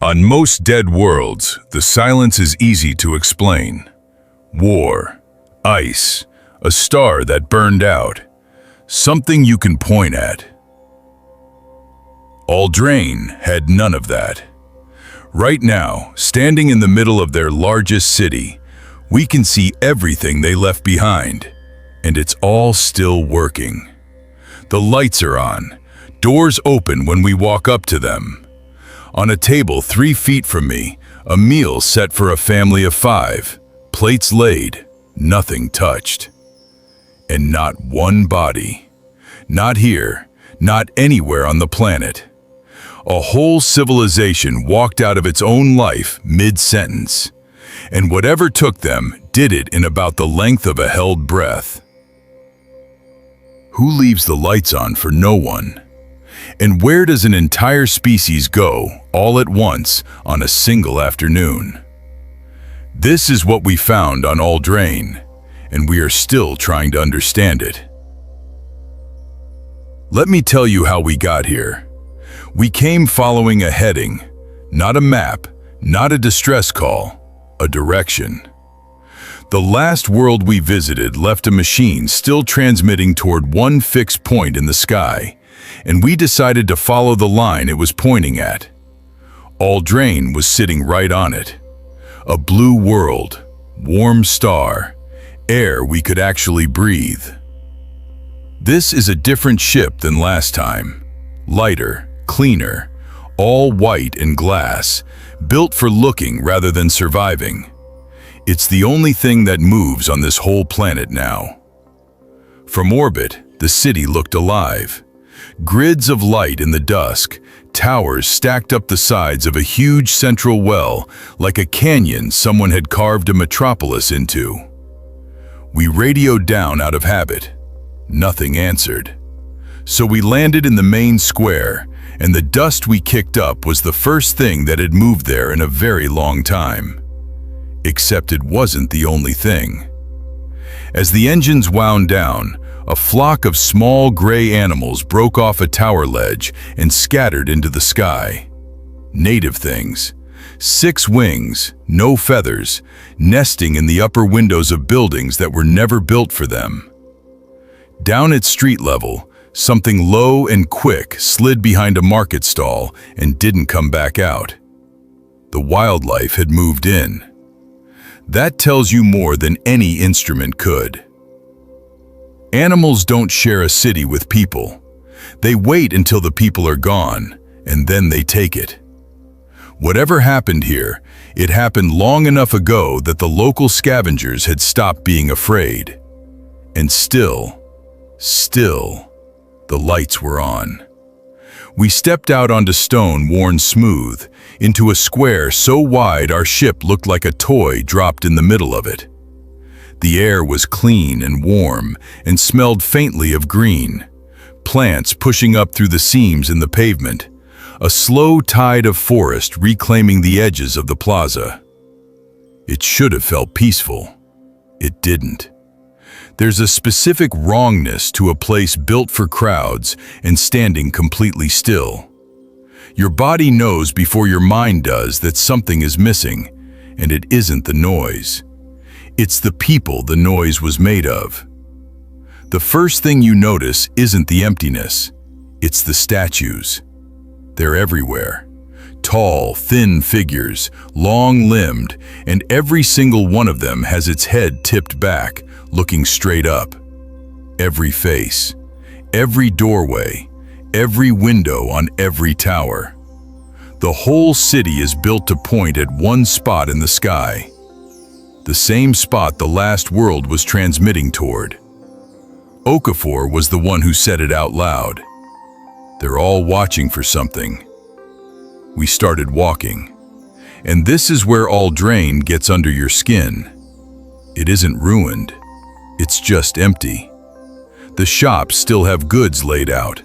On most dead worlds, the silence is easy to explain. War, ice, a star that burned out. Something you can point at. AULDRANE had none of that. Right now, standing in the middle of their largest city, we can see everything they left behind, and it's all still working. The lights are on, doors open when we walk up to them. On a table 3 feet from me, a meal set for a family of 5, plates laid, nothing touched. And not one body. Not here, not anywhere on the planet. A whole civilization walked out of its own life mid-sentence. And whatever took them did it in about the length of a held breath. Who leaves the lights on for no one? And where does an entire species go, all at once, on a single afternoon? This is what we found on AULDRANE, and we are still trying to understand it. Let me tell you how we got here. We came following a heading, not a map, not a distress call, a direction. The last world we visited left a machine still transmitting toward one fixed point in the sky, and we decided to follow the line it was pointing at. AULDRANE was sitting right on it. A blue world, warm star, air we could actually breathe. This is a different ship than last time. Lighter, cleaner, all white and glass, built for looking rather than surviving. It's the only thing that moves on this whole planet now. From orbit, the city looked alive. Grids of light in the dusk, towers stacked up the sides of a huge central well, like a canyon someone had carved a metropolis into. We radioed down out of habit. Nothing answered. So we landed in the main square, and the dust we kicked up was the first thing that had moved there in a very long time. Except it wasn't the only thing. As the engines wound down, a flock of small gray animals broke off a tower ledge and scattered into the sky. Native things. 6 wings, no feathers, nesting in the upper windows of buildings that were never built for them. Down at street level, something low and quick slid behind a market stall and didn't come back out. The wildlife had moved in. That tells you more than any instrument could. Animals don't share a city with people. They wait until the people are gone, and then they take it. Whatever happened here, it happened long enough ago that the local scavengers had stopped being afraid. And still, the lights were on. We stepped out onto stone worn smooth, into a square so wide our ship looked like a toy dropped in the middle of it. The air was clean and warm and smelled faintly of green, plants pushing up through the seams in the pavement, a slow tide of forest reclaiming the edges of the plaza. It should have felt peaceful. It didn't. There's a specific wrongness to a place built for crowds and standing completely still. Your body knows before your mind does that something is missing, and it isn't the noise. It's the people the noise was made of. The first thing you notice isn't the emptiness, it's the statues. They're everywhere. Tall, thin figures, long-limbed, and every single one of them has its head tipped back, looking straight up. Every face, every doorway, every window on every tower. The whole city is built to point at one spot in the sky. The same spot the last world was transmitting toward. Okafor was the one who said it out loud. They're all watching for something. We started walking. And this is where AULDRANE gets under your skin. It isn't ruined. It's just empty. The shops still have goods laid out.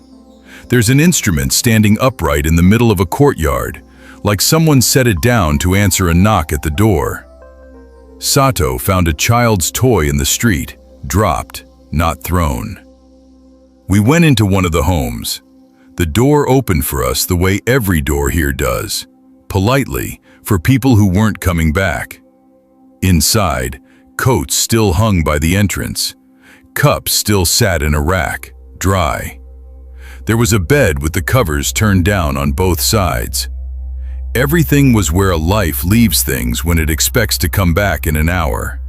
There's an instrument standing upright in the middle of a courtyard, like someone set it down to answer a knock at the door. Sato found a child's toy in the street, dropped, not thrown. We went into one of the homes. The door opened for us the way every door here does, politely, for people who weren't coming back. Inside, coats still hung by the entrance. Cups still sat in a rack, dry. There was a bed with the covers turned down on both sides. Everything was where a life leaves things when it expects to come back in an hour.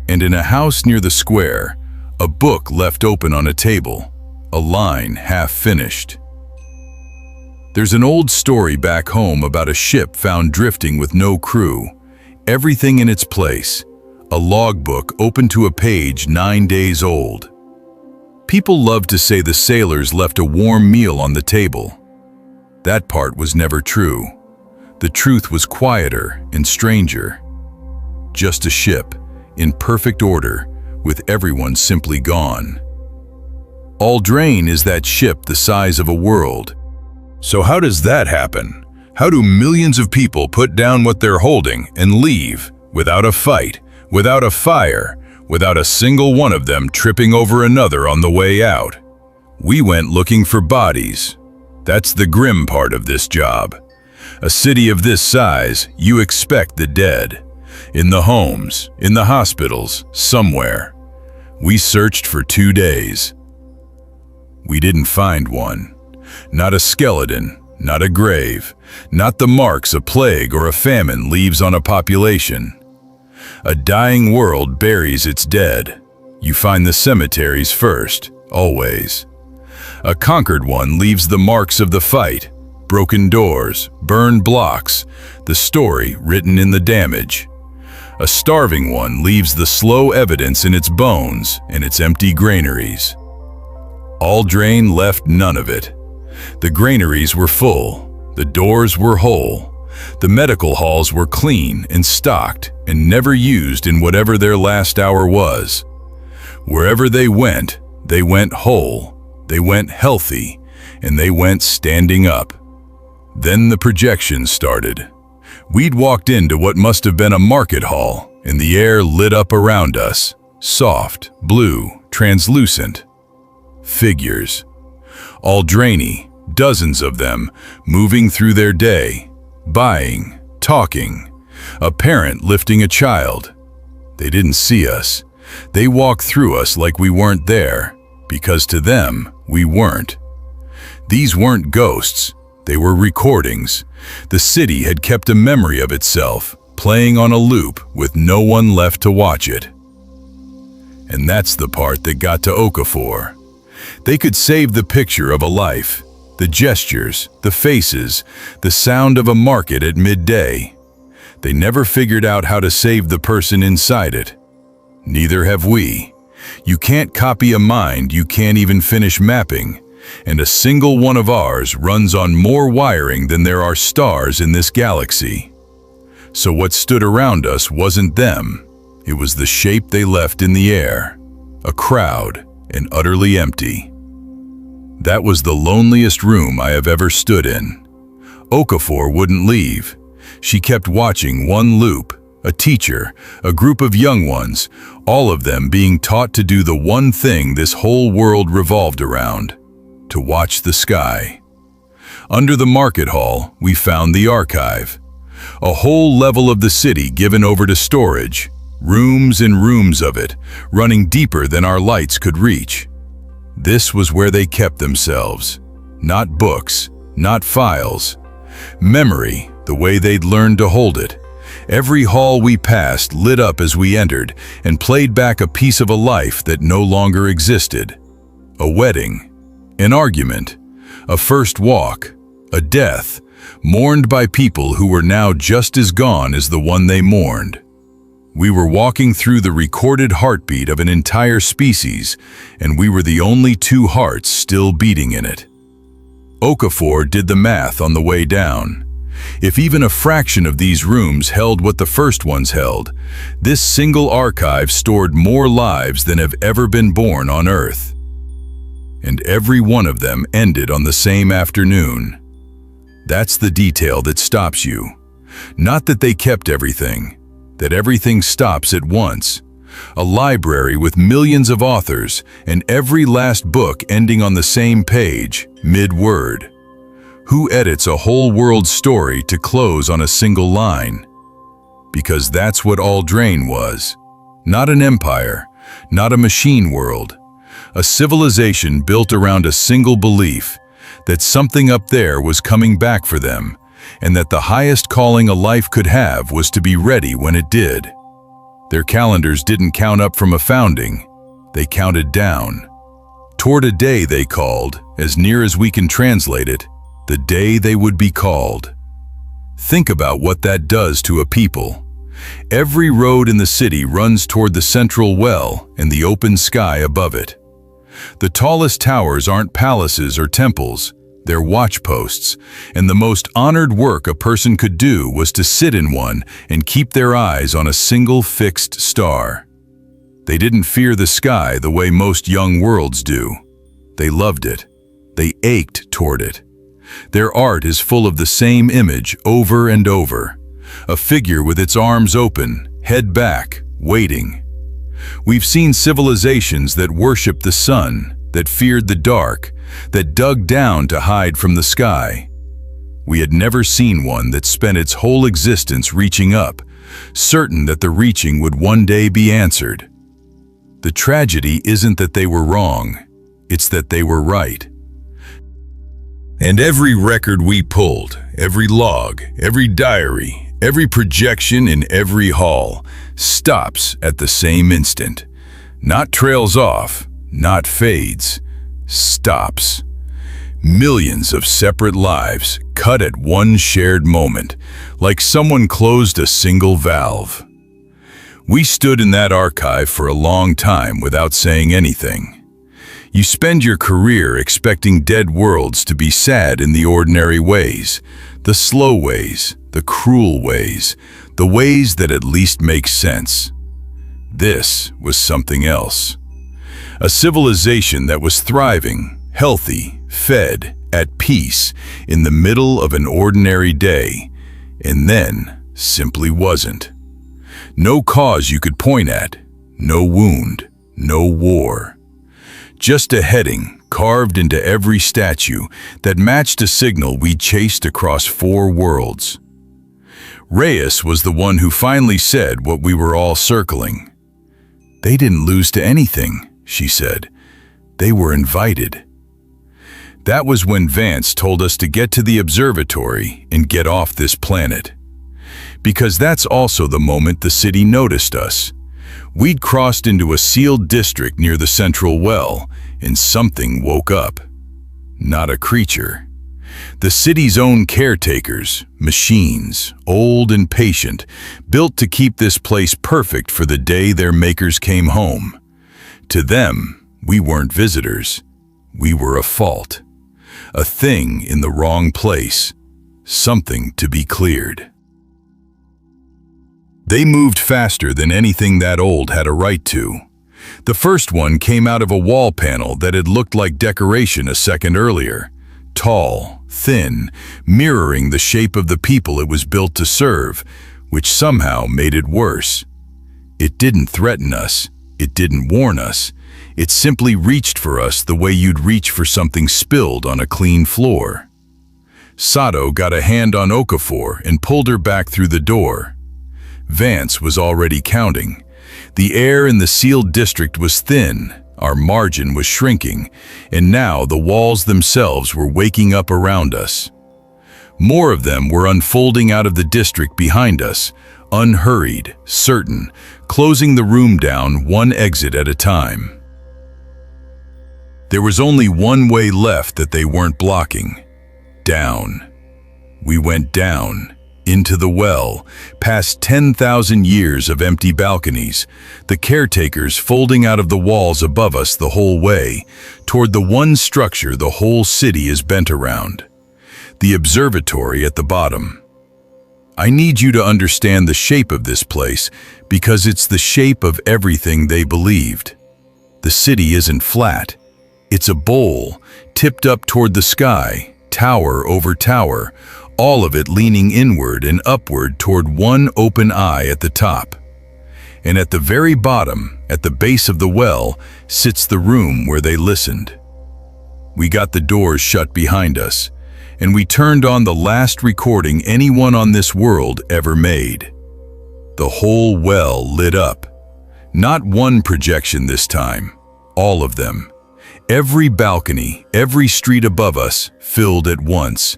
And in a house near the square, a book left open on a table, a line half finished. There's an old story back home about a ship found drifting with no crew, everything in its place, a logbook open to a page 9 days old. People love to say the sailors left a warm meal on the table. That part was never true. The truth was quieter and stranger. Just a ship, in perfect order, with everyone simply gone. AULDRANE is that ship the size of a world. So how does that happen? How do millions of people put down what they're holding and leave, without a fight, without a fire, without a single one of them tripping over another on the way out? We went looking for bodies. That's the grim part of this job. A city of this size, you expect the dead. In the homes, in the hospitals, somewhere. We searched for 2 days. We didn't find one. Not a skeleton, not a grave, not the marks a plague or a famine leaves on a population. A dying world buries its dead. You find the cemeteries first, always. A conquered one leaves the marks of the fight, broken doors, burned blocks, the story written in the damage. A starving one leaves the slow evidence in its bones and its empty granaries. AULDRANE left none of it. The granaries were full, the doors were whole, the medical halls were clean and stocked and never used in whatever their last hour was. Wherever they went whole, they went healthy, and they went standing up. Then the projection started. We'd walked into what must have been a market hall, and the air lit up around us, soft, blue, translucent. Figures. AULDRANE, dozens of them, moving through their day, buying, talking, a parent lifting a child. They didn't see us. They walked through us like we weren't there, because to them, we weren't. These weren't ghosts, they were recordings. The city had kept a memory of itself, playing on a loop with no one left to watch it. And that's the part that got to Okafor. They could save the picture of a life, the gestures, the faces, the sound of a market at midday. They never figured out how to save the person inside it. Neither have we. You can't copy a mind you can't even finish mapping, and a single one of ours runs on more wiring than there are stars in this galaxy. So what stood around us wasn't them, it was the shape they left in the air, a crowd and utterly empty. That was the loneliest room I have ever stood in. Okafor wouldn't leave. She kept watching one loop, a teacher, a group of young ones, all of them being taught to do the one thing this whole world revolved around, to watch the sky. Under the market hall, we found the archive, a whole level of the city given over to storage, rooms and rooms of it, running deeper than our lights could reach. This was where they kept themselves, not books, not files. Memory, the way they'd learned to hold it. Every hall we passed lit up as we entered and played back a piece of a life that no longer existed. A wedding, an argument, a first walk, a death, mourned by people who were now just as gone as the one they mourned. We were walking through the recorded heartbeat of an entire species, and we were the only two hearts still beating in it. Okafor did the math on the way down. If even a fraction of these rooms held what the first ones held, this single archive stored more lives than have ever been born on Earth. And every one of them ended on the same afternoon. That's the detail that stops you. Not that they kept everything, that everything stops at once. A library with millions of authors and every last book ending on the same page, mid-word. Who edits a whole world story to close on a single line? Because that's what AULDRANE was. Not an empire, not a machine world. A civilization built around a single belief that something up there was coming back for them, and that the highest calling a life could have was to be ready when it did. Their calendars didn't count up from a founding, they counted down. Toward a day they called, as near as we can translate it, the day they would be called. Think about what that does to a people. Every road in the city runs toward the central well and the open sky above it. The tallest towers aren't palaces or temples, they're watchposts, and the most honored work a person could do was to sit in one and keep their eyes on a single fixed star. They didn't fear the sky the way most young worlds do. They loved it. They ached toward it. Their art is full of the same image over and over. A figure with its arms open, head back, waiting. We've seen civilizations that worshiped the sun, that feared the dark, that dug down to hide from the sky. We had never seen one that spent its whole existence reaching up, certain that the reaching would one day be answered. The tragedy isn't that they were wrong, it's that they were right. And every record we pulled, every log, every diary, every projection in every hall stops at the same instant. Not trails off, not fades, stops. Millions of separate lives cut at one shared moment, like someone closed a single valve. We stood in that archive for a long time without saying anything. You spend your career expecting dead worlds to be sad in the ordinary ways, the slow ways, the cruel ways, the ways that at least make sense. This was something else. A civilization that was thriving, healthy, fed, at peace, in the middle of an ordinary day, and then simply wasn't. No cause you could point at, no wound, no war. Just a heading carved into every statue that matched a signal we chased across 4 worlds. Reyes was the one who finally said what we were all circling. "They didn't lose to anything," she said. "They were invited." That was when Vance told us to get to the observatory and get off this planet. Because that's also the moment the city noticed us. We'd crossed into a sealed district near the central well, and something woke up. Not a creature. The city's own caretakers, machines, old and patient, built to keep this place perfect for the day their makers came home. To them, we weren't visitors. We were a fault. A thing in the wrong place. Something to be cleared. They moved faster than anything that old had a right to. The first one came out of a wall panel that had looked like decoration a second earlier. Tall, thin, mirroring the shape of the people it was built to serve, which somehow made it worse. It didn't threaten us. It didn't warn us. It simply reached for us the way you'd reach for something spilled on a clean floor. Sato got a hand on Okafor and pulled her back through the door. Vance was already counting. The air in the sealed district was thin, our margin was shrinking, and now the walls themselves were waking up around us. More of them were unfolding out of the district behind us, unhurried, certain, closing the room down one exit at a time. There was only one way left that they weren't blocking. Down. We went down. Into the well, past 10,000 years of empty balconies, the caretakers folding out of the walls above us the whole way, toward the one structure the whole city is bent around. The observatory at the bottom. I need you to understand the shape of this place, because it's the shape of everything they believed. The city isn't flat. It's a bowl, tipped up toward the sky, tower over tower, all of it leaning inward and upward toward one open eye at the top. And at the very bottom, at the base of the well, sits the room where they listened. We got the doors shut behind us, and we turned on the last recording anyone on this world ever made. The whole well lit up. Not one projection this time, all of them. Every balcony, every street above us, filled at once.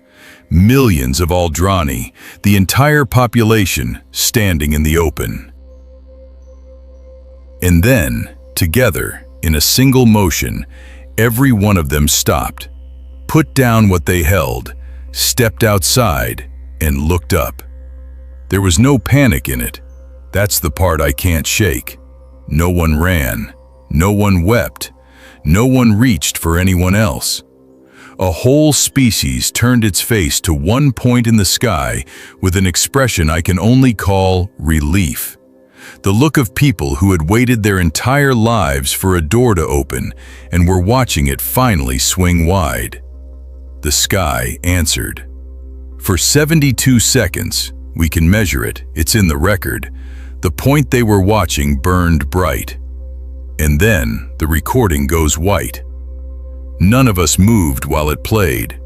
Millions of AULDRANE, the entire population, standing in the open. And then, together, in a single motion, every one of them stopped, put down what they held, stepped outside, and looked up. There was no panic in it. That's the part I can't shake. No one ran. No one wept. No one reached for anyone else. A whole species turned its face to one point in the sky with an expression I can only call relief. The look of people who had waited their entire lives for a door to open and were watching it finally swing wide. The sky answered. For 72 seconds, we can measure it, it's in the record, the point they were watching burned bright. And then the recording goes white. None of us moved while it played.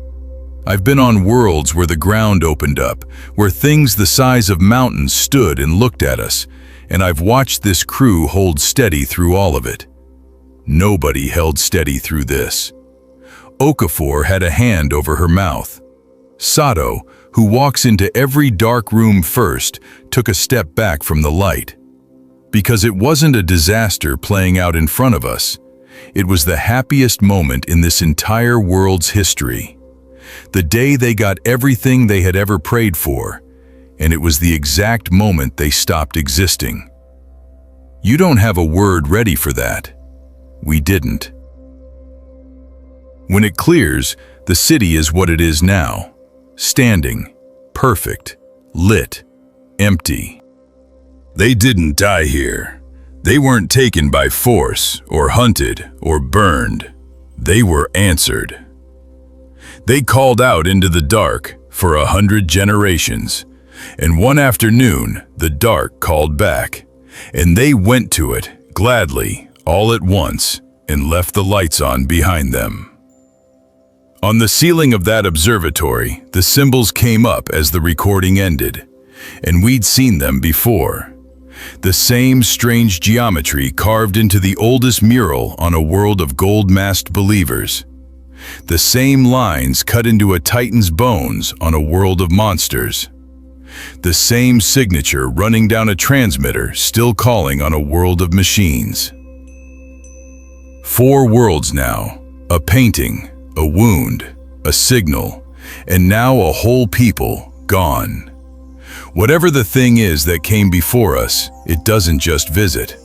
I've been on worlds where the ground opened up, where things the size of mountains stood and looked at us, and I've watched this crew hold steady through all of it. Nobody held steady through this. Okafor had a hand over her mouth. Sato, who walks into every dark room first, took a step back from the light. Because it wasn't a disaster playing out in front of us. It was the happiest moment in this entire world's history. The day they got everything they had ever prayed for, and it was the exact moment they stopped existing. You don't have a word ready for that. We didn't. When it clears, the city is what it is now. Standing, perfect, lit, empty. They didn't die here. They weren't taken by force, or hunted, or burned. They were answered. They called out into the dark for 100 generations, and one afternoon the dark called back, and they went to it, gladly, all at once, and left the lights on behind them. On the ceiling of that observatory, the symbols came up as the recording ended, and we'd seen them before. The same strange geometry carved into the oldest mural on a world of gold-masked believers. The same lines cut into a titan's bones on a world of monsters. The same signature running down a transmitter still calling on a world of machines. 4 worlds now, a painting, a wound, a signal, and now a whole people gone. Whatever the thing is that came before us, it doesn't just visit.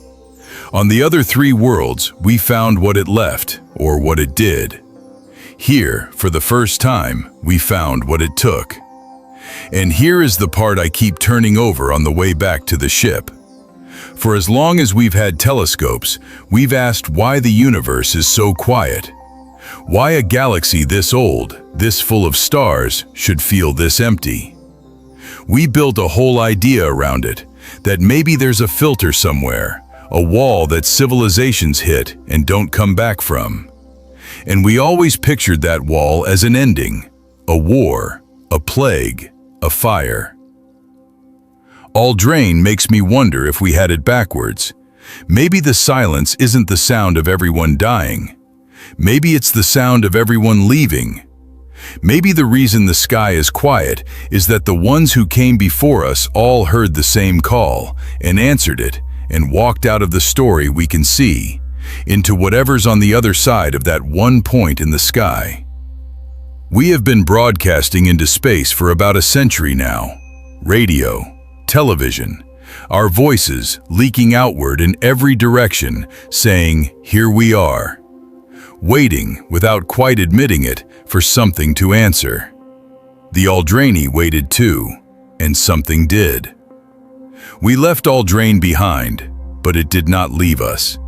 On the other 3 worlds, we found what it left, or what it did. Here, for the first time, we found what it took. And here is the part I keep turning over on the way back to the ship. For as long as we've had telescopes, we've asked why the universe is so quiet. Why a galaxy this old, this full of stars, should feel this empty. We built a whole idea around it, that maybe there's a filter somewhere, a wall that civilizations hit and don't come back from. And we always pictured that wall as an ending, a war, a plague, a fire. AULDRANE makes me wonder if we had it backwards. Maybe the silence isn't the sound of everyone dying. Maybe it's the sound of everyone leaving. Maybe the reason the sky is quiet is that the ones who came before us all heard the same call and answered it and walked out of the story we can see into whatever's on the other side of that one point in the sky. We have been broadcasting into space for about a century now. Radio, television, our voices leaking outward in every direction, saying, "Here we are." Waiting, without quite admitting it, for something to answer. The AULDRANE waited too, and something did. We left AULDRANE behind, but it did not leave us.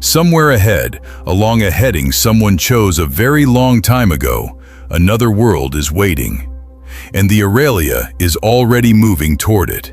Somewhere ahead, along a heading someone chose a very long time ago, another world is waiting, and the Aurelia is already moving toward it.